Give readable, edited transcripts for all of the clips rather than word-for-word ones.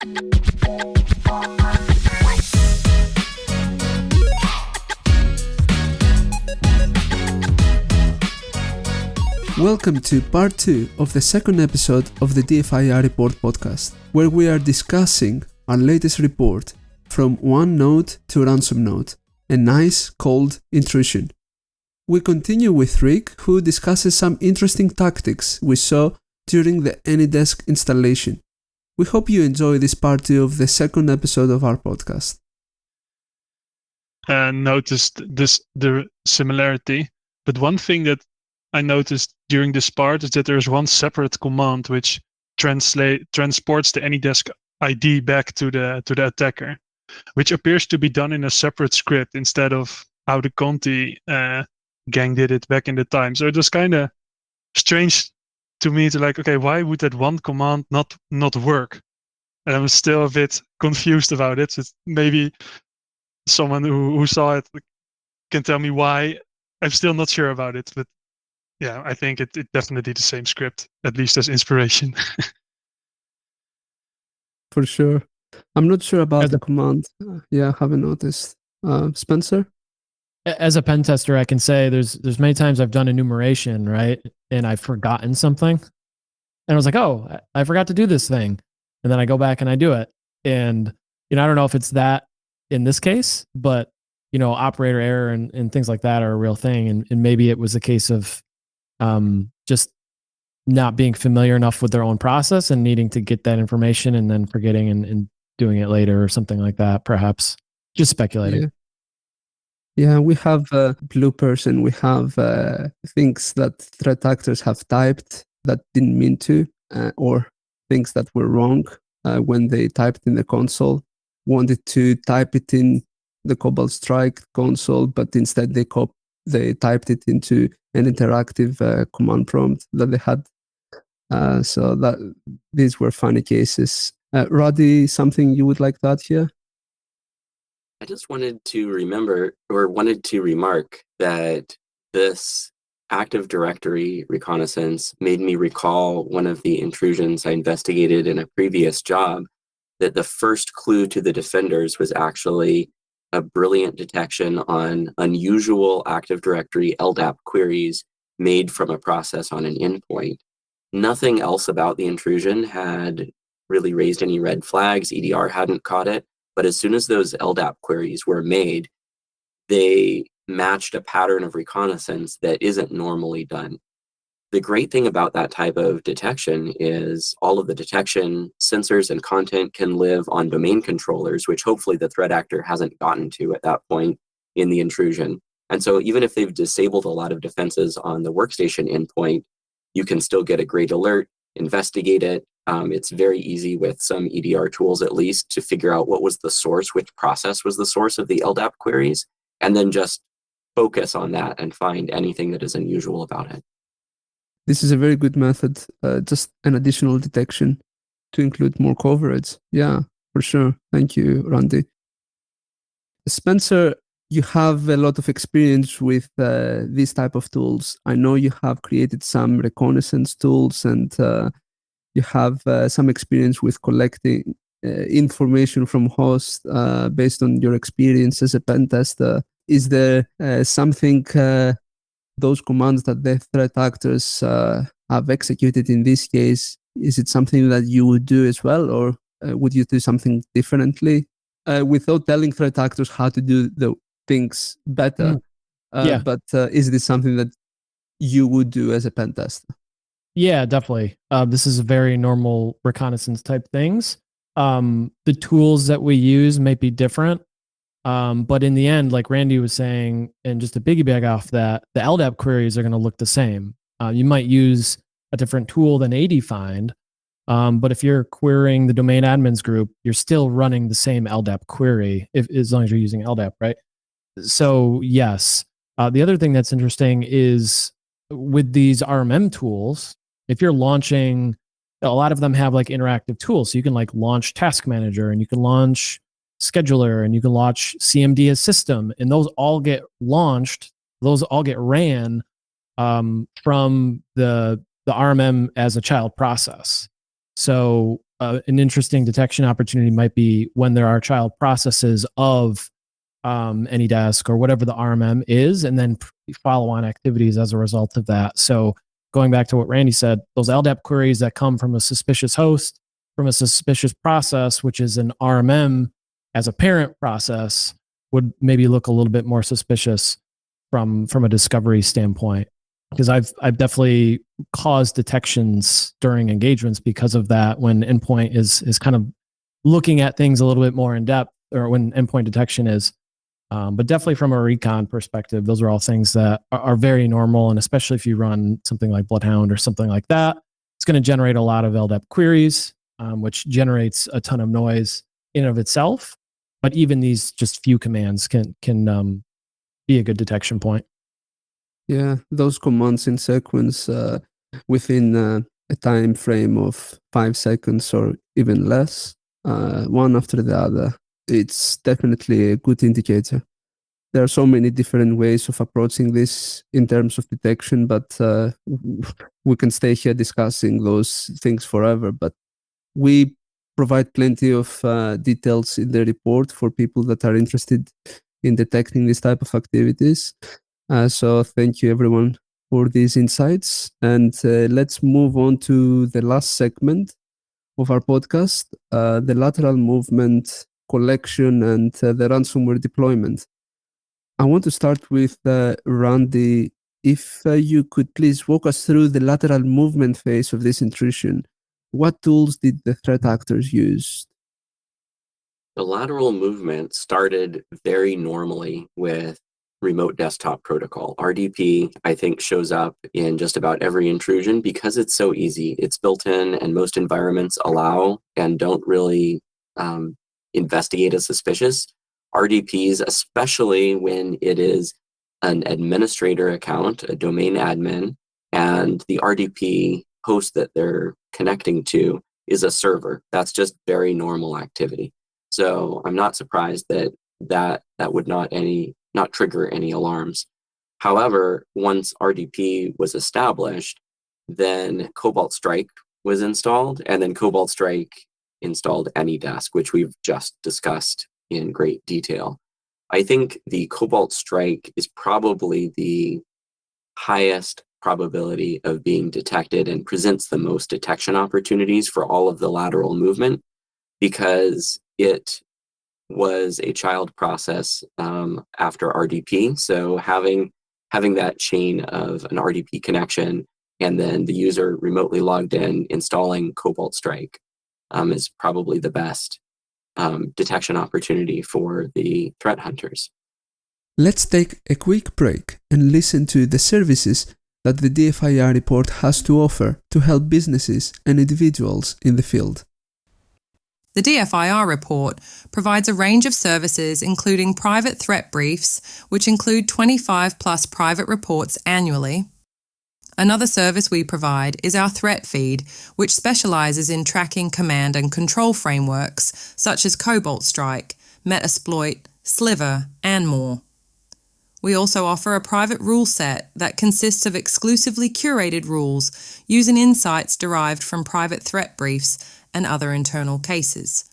Welcome to part 2 of the second episode of the DFIR Report podcast, where we are discussing our latest report, From OneNote to RansomNote, an Ice Cold Intrusion. We continue with Rick, who discusses some interesting tactics we saw during the AnyDesk installation. We hope you enjoy this part 2 of the second episode of our podcast. Noticed the similarity, but one thing that I noticed during this part is that there's one separate command which transports the AnyDesk ID back to the attacker, which appears to be done in a separate script instead of how the Conti gang did it back in the time. So it was kind of strange to me to okay, why would that one command not work? And I was still a bit confused about it. So maybe someone who saw it can tell me why. I'm still not sure about it, but yeah, I think it definitely the same script, at least as inspiration. For sure. I'm not sure about the command. Yeah, I haven't noticed. Spencer? As a pen tester, I can say there's many times I've done enumeration, right? And I've forgotten something. And I was like, oh, I forgot to do this thing. And then I go back and I do it. And, I don't know if it's that in this case, but, operator error and things like that are a real thing. And maybe it was a case of just not being familiar enough with their own process and needing to get that information and then forgetting and doing it later or something like that, perhaps. Just speculating. Yeah, we have bloopers and we have things that threat actors have typed that didn't mean to, or things that were wrong when they typed in the console, wanted to type it in the Cobalt Strike console, but instead they typed it into an interactive command prompt that they had. So that these were funny cases. Roddy, something you would like to add here? I just wanted to remark that this Active Directory reconnaissance made me recall one of the intrusions I investigated in a previous job, that the first clue to the defenders was actually a brilliant detection on unusual Active Directory LDAP queries made from a process on an endpoint. Nothing else about the intrusion had really raised any red flags. EDR hadn't caught it. But as soon as those LDAP queries were made, they matched a pattern of reconnaissance that isn't normally done. The great thing about that type of detection is all of the detection sensors and content can live on domain controllers, which hopefully the threat actor hasn't gotten to at that point in the intrusion. And so even if they've disabled a lot of defenses on the workstation endpoint, you can still get a great alert, investigate it. It's very easy with some EDR tools, at least, to figure out what was the source, which process was the source of the LDAP queries, and then just focus on that and find anything that is unusual about it. This is a very good method, just an additional detection to include more coverage. Yeah, for sure. Thank you, Randy. Spencer, you have a lot of experience with these type of tools. I know you have created some reconnaissance tools and you have some experience with collecting information from hosts based on your experience as a pen tester. Is there something, those commands that the threat actors have executed in this case, is it something that you would do as well, or would you do something differently without telling threat actors how to do the things better? But is this something that you would do as a pen tester? Yeah, definitely. This is a very normal reconnaissance type things. The tools that we use might be different. But in the end, like Randy was saying, and just to piggyback off that, the LDAP queries are going to look the same. You might use a different tool than ADFind, but if you're querying the domain admins group, you're still running the same LDAP query, as long as you're using LDAP, right? So yes. The other thing that's interesting is with these RMM tools, if you're launching, a lot of them have like interactive tools. So you can like launch Task Manager, and you can launch Scheduler, and you can launch CMD as system, and those all get launched. Those all get ran from the RMM as a child process. So an interesting detection opportunity might be when there are child processes of AnyDesk or whatever the RMM is, and then follow-on activities as a result of that. So going back to what Randy said, those LDAP queries that come from a suspicious host, from a suspicious process, which is an RMM as a parent process, would maybe look a little bit more suspicious from a discovery standpoint. Because I've definitely caused detections during engagements because of that, when endpoint is kind of looking at things a little bit more in depth, or when endpoint detection is. But definitely from a recon perspective, those are all things that are very normal. And especially if you run something like Bloodhound or something like that, it's going to generate a lot of LDAP queries, which generates a ton of noise in and of itself. But even these just few commands can be a good detection point. Yeah, those commands in sequence within a time frame of 5 seconds or even less, one after the other, it's definitely a good indicator. There are so many different ways of approaching this in terms of detection, but we can stay here discussing those things forever. But we provide plenty of details in the report for people that are interested in detecting this type of activities. So thank you everyone for these insights. And let's move on to the last segment of our podcast, the lateral movement collection and the ransomware deployment. I want to start with Randy. If you could please walk us through the lateral movement phase of this intrusion. What tools did the threat actors use? The lateral movement started very normally with remote desktop protocol. RDP, I think, shows up in just about every intrusion because it's so easy. It's built in, and most environments allow and don't really investigate as suspicious. RDPs, especially when it is an administrator account, a domain admin, and the RDP host that they're connecting to is a server. That's just very normal activity. So I'm not surprised that would not trigger any alarms. However, once RDP was established, then Cobalt Strike was installed, and then Cobalt Strike installed AnyDesk, which we've just discussed in great detail. I think the Cobalt Strike is probably the highest probability of being detected and presents the most detection opportunities for all of the lateral movement, because it was a child process after RDP. So having that chain of an RDP connection and then the user remotely logged in installing Cobalt Strike is probably the best detection opportunity for the threat hunters. Let's take a quick break and listen to the services that the DFIR report has to offer to help businesses and individuals in the field. The DFIR report provides a range of services including private threat briefs, which include 25 plus private reports annually. Another service we provide is our threat feed, which specializes in tracking command and control frameworks such as Cobalt Strike, Metasploit, Sliver, and more. We also offer a private rule set that consists of exclusively curated rules using insights derived from private threat briefs and other internal cases.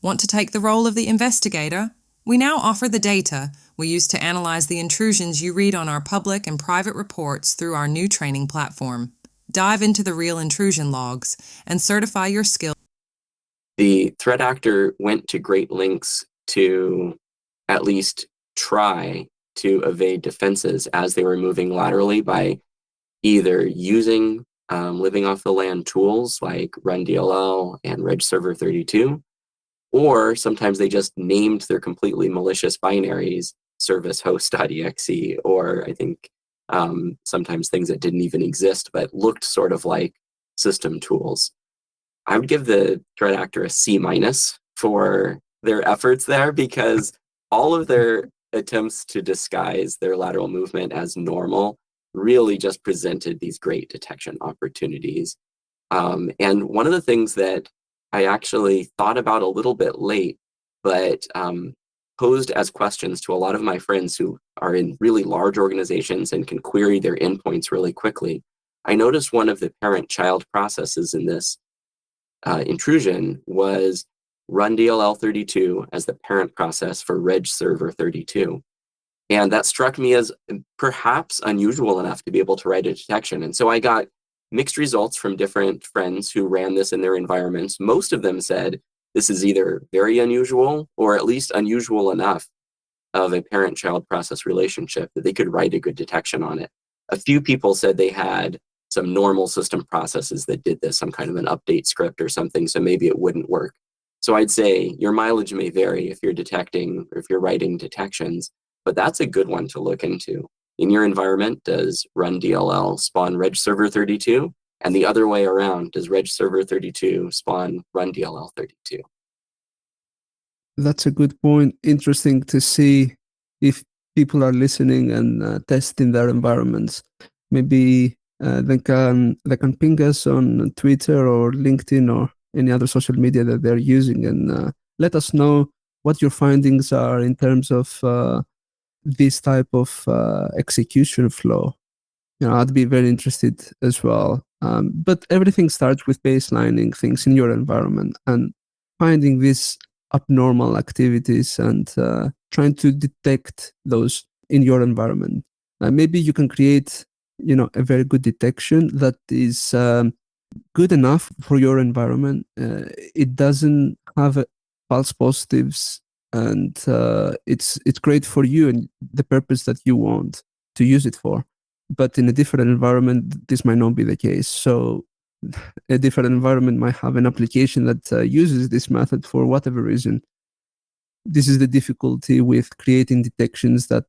Want to take the role of the investigator? We now offer the data we use to analyze the intrusions you read on our public and private reports through our new training platform. Dive into the real intrusion logs and certify your skills. The threat actor went to great lengths to at least try to evade defenses as they were moving laterally by either using living off the land tools like RunDLL and RegServer32, or sometimes they just named their completely malicious binaries servicehost.exe, or I think sometimes things that didn't even exist but looked sort of like system tools. I would give the threat actor a C- for their efforts there, because all of their attempts to disguise their lateral movement as normal really just presented these great detection opportunities. And one of the things that I actually thought about a little bit late, but posed as questions to a lot of my friends who are in really large organizations and can query their endpoints really quickly, I noticed one of the parent-child processes in this intrusion was run DLL32 as the parent process for reg server 32. And that struck me as perhaps unusual enough to be able to write a detection. And so I got mixed results from different friends who ran this in their environments. Most of them said this is either very unusual or at least unusual enough of a parent-child process relationship that they could write a good detection on it. A few people said they had some normal system processes that did this, some kind of an update script or something, so maybe it wouldn't work. So I'd say your mileage may vary if you're detecting or if you're writing detections, but that's a good one to look into. In your environment, does run DLL spawn reg server 32? And the other way around, does reg server 32 spawn run DLL 32? That's a good point. Interesting to see if people are listening and testing their environments. Maybe they can ping us on Twitter or LinkedIn or any other social media that they're using, and let us know what your findings are in terms of this type of execution flow. I'd be very interested as well. But everything starts with baselining things in your environment and finding these abnormal activities and trying to detect those in your environment. Maybe you can create, a very good detection that is good enough for your environment. It doesn't have false positives, and it's great for you and the purpose that you want to use it for. But in a different environment, this might not be the case. So a different environment might have an application that uses this method for whatever reason. This is the difficulty with creating detections that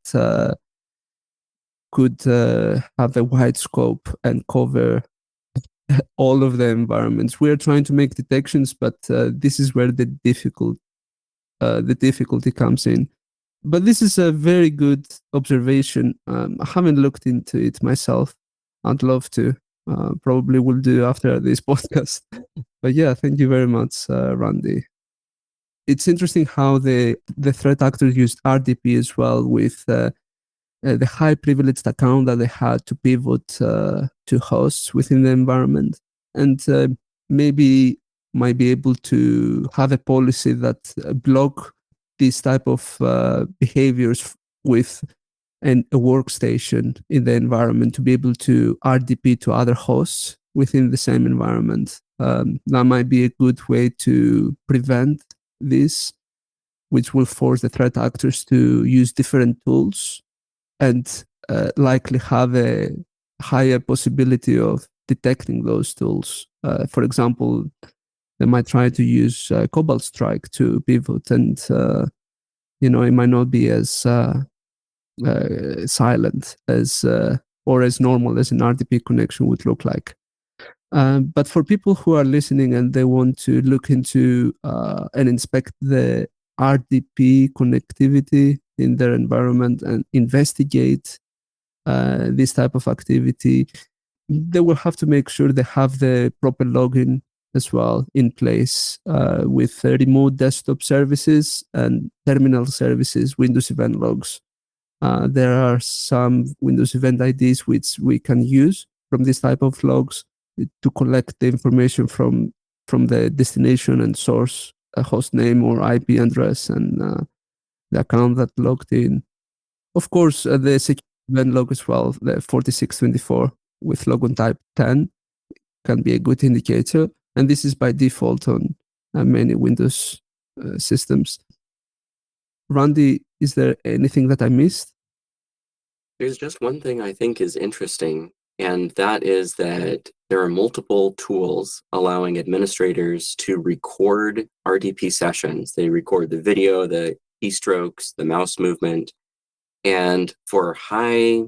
could have a wide scope and cover all of the environments. We're trying to make detections, but this is where the difficulty comes in. But this is a very good observation. I haven't looked into it myself. I'd love to. Probably will do after this podcast. But yeah, thank you very much, Randy. It's interesting how the threat actors used RDP as well with the high privileged account that they had to pivot to hosts within the environment, and maybe might be able to have a policy that block these type of behaviors with a workstation in the environment to be able to RDP to other hosts within the same environment. That might be a good way to prevent this, which will force the threat actors to use different tools and likely have a higher possibility of detecting those tools. For example, they might try to use Cobalt Strike to pivot, and it might not be as silent as or as normal as an RDP connection would look like. But for people who are listening and they want to look into and inspect the RDP connectivity in their environment and investigate this type of activity, they will have to make sure they have the proper login as well in place with remote desktop services and terminal services, Windows event logs. There are some Windows event IDs which we can use from this type of logs to collect the information from the destination and source, host name or IP address, and the account that logged in. Of course, the security event log as well, the 4624 with logon type 10 can be a good indicator. And this is by default on many Windows systems. Randy, is there anything that I missed? There's just one thing I think is interesting, and that is that there are multiple tools allowing administrators to record RDP sessions. They record the video, the keystrokes, the mouse movement, and for high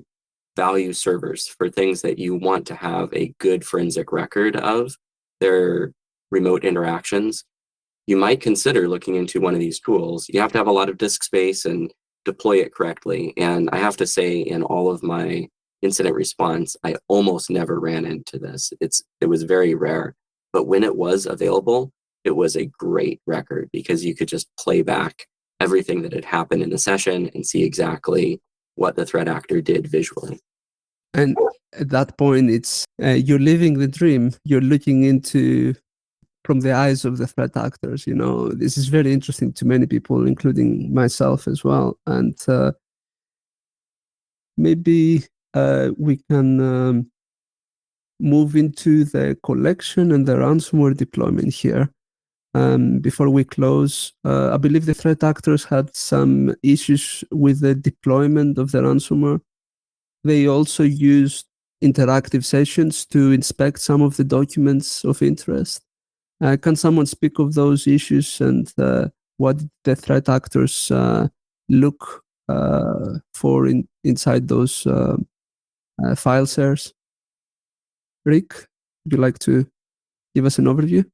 value servers, for things that you want to have a good forensic record of their remote interactions, you might consider looking into one of these tools. You have to have a lot of disk space and deploy it correctly. And I have to say, in all of my incident response, I almost never ran into this. It was very rare. But when it was available, it was a great record because you could just play back everything that had happened in the session and see exactly what the threat actor did visually. And at that point, it's you're living the dream. You're looking into from the eyes of the threat actors. This is very interesting to many people, including myself as well. And maybe we can move into the collection and the ransomware deployment here. Before we close, I believe the threat actors had some issues with the deployment of the ransomware. They also used interactive sessions to inspect some of the documents of interest. Can someone speak of those issues and what the threat actors look for inside those file shares? Rick, would you like to give us an overview?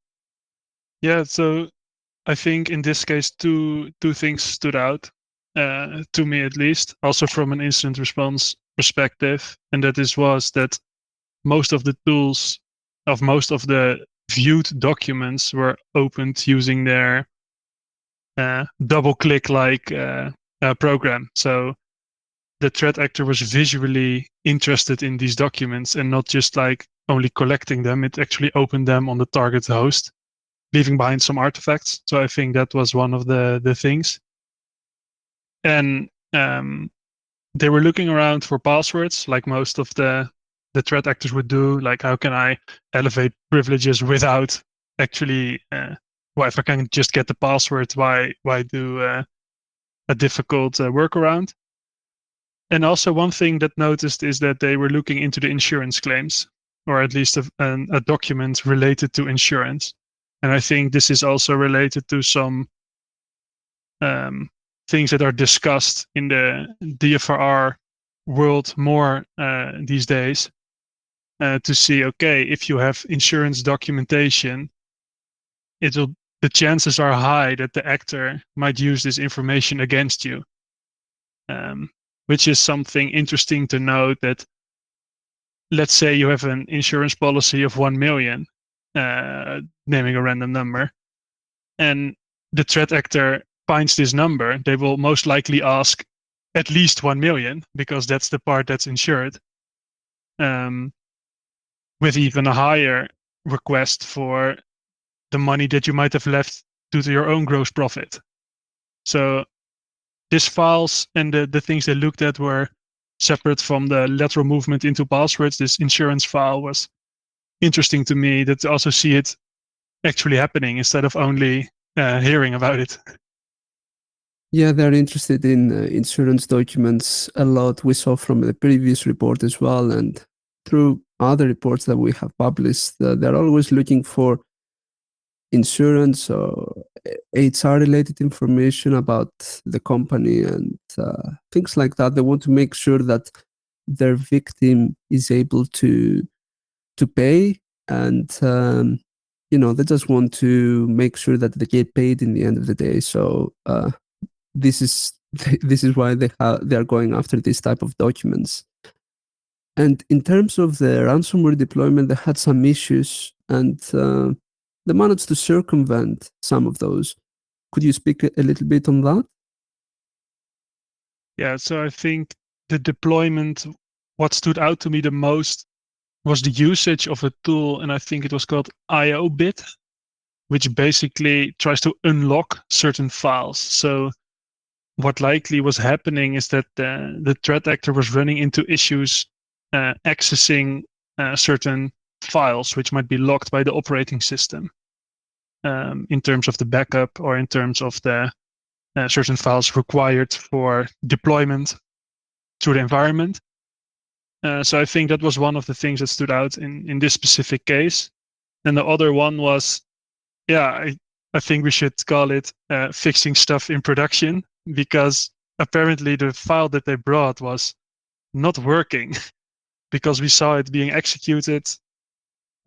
Yeah, so I think in this case, two things stood out, to me at least, also from an incident response perspective, and was that most of the tools of most of the viewed documents were opened using their double-click like program. So the threat actor was visually interested in these documents and not just like only collecting them. It actually opened them on the target host, leaving behind some artifacts. So I think that was one of the things. And they were looking around for passwords, like most of the threat actors would do. Like, how can I elevate privileges without actually, if I can just get the password, why do a difficult workaround? And also one thing that noticed is that they were looking into the insurance claims, or at least a document related to insurance. And I think this is also related to some things that are discussed in the DFIR world more these days, to see, okay, if you have insurance documentation, the chances are high that the actor might use this information against you, which is something interesting to note. That let's say you have an insurance policy of 1 million, naming a random number, and the threat actor finds this number, they will most likely ask at least 1 million, because that's the part that's insured, with even a higher request for the money that you might have left due to your own gross profit. So these files and the things they looked at were separate from the lateral movement into passwords. This insurance file was interesting to me, that to also see it actually happening instead of only hearing about it. Yeah, they're interested in insurance documents a lot. We saw from the previous report as well, and through other reports that we have published, they're always looking for insurance or HR-related information about the company and things like that. They want to make sure that their victim is able to pay, and they just want to make sure that they get paid in the end of the day. So this is why they are going after this type of documents. And in terms of the ransomware deployment, they had some issues, and they managed to circumvent some of those. Could you speak a little bit on that? Yeah, so I think the deployment, what stood out to me the most was the usage of a tool, and I think it was called IOBit, which basically tries to unlock certain files. So what likely was happening is that the threat actor was running into issues accessing certain files which might be locked by the operating system, in terms of the backup or in terms of the certain files required for deployment through the environment. So I think that was one of the things that stood out in this specific case. And the other one was, I think we should call it fixing stuff in production, because apparently the file that they brought was not working because we saw it being executed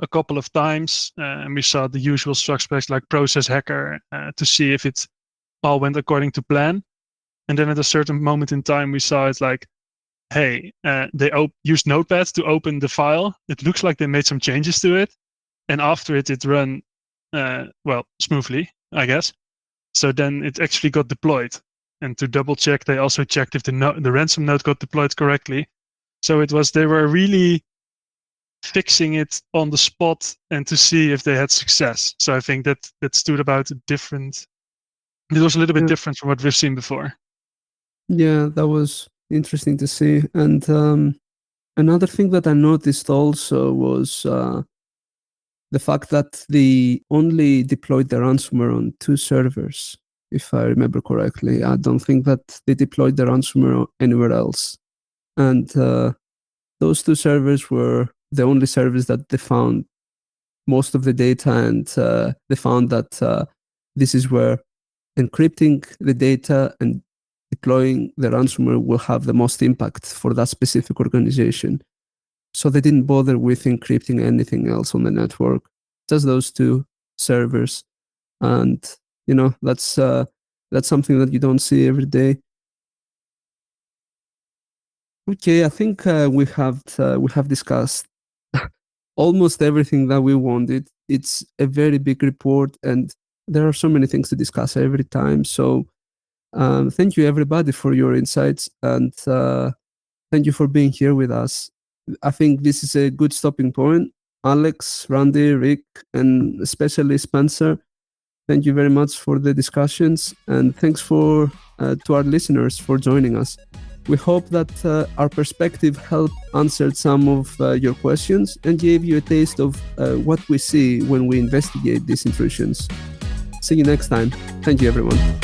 a couple of times, and we saw the usual suspects like process hacker to see if it all went according to plan. And then at a certain moment in time, we saw it like, hey, they used Notepad to open the file. It looks like they made some changes to it. And after it ran, smoothly, I guess. So then it actually got deployed. And to double check, they also checked if the RansomNote got deployed correctly. So they were really fixing it on the spot and to see if they had success. So I think that stood about different. It was a little bit different from what we've seen before. Yeah, that was interesting to see. And another thing that I noticed also was the fact that they only deployed the ransomware on 2 servers, if I remember correctly. I don't think that they deployed the ransomware anywhere else. And those 2 servers were the only servers that they found most of the data, and they found that this is where encrypting the data and deploying the ransomware will have the most impact for that specific organization. So they didn't bother with encrypting anything else on the network, just those 2 servers. And that's something that you don't see every day. Okay, I think we have discussed almost everything that we wanted. It's a very big report, and there are so many things to discuss every time. So thank you, everybody, for your insights, and thank you for being here with us. I think this is a good stopping point. Alex, Randy, Rick, and especially Spencer, thank you very much for the discussions, and thanks to our listeners for joining us. We hope that our perspective helped answer some of your questions and gave you a taste of what we see when we investigate these intrusions. See you next time. Thank you, everyone.